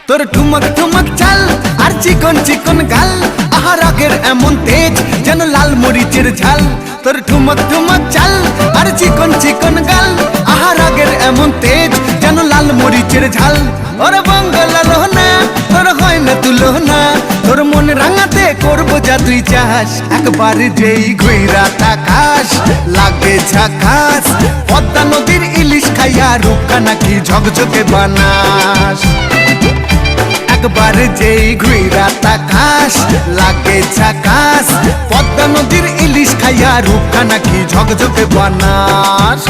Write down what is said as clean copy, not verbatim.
তোর ঠুমক ঠুমক চাল আর চিকন চিকন গাল, আহা রাগের এমন তেজ যেন লাল মরিচের ঝাল। তোর ঠুমক ঠুমক চাল আর চিকন চিকন গাল, আহা রাগের এমন তেজ যেন লাল মরিচের ঝাল। ওরে বঙ্গলা লোহনা তোর হয় না তুলনা, তোর মন রাঙাতে করবো যা তুই চাস। একবার যেই ঘুইরা তাকাস লাগে ঝাকাস, পদ্মা নদীর ইলিশ খাইয়া রূপকা নাকি ঝকঝকে বানাস। একবার যেই ঘুইরা তাকাস লাগে ঝাকাস, পদ্মা নদীর ইলিশ খাইয়া রূপকা নাকি ঝকঝকে বানাস।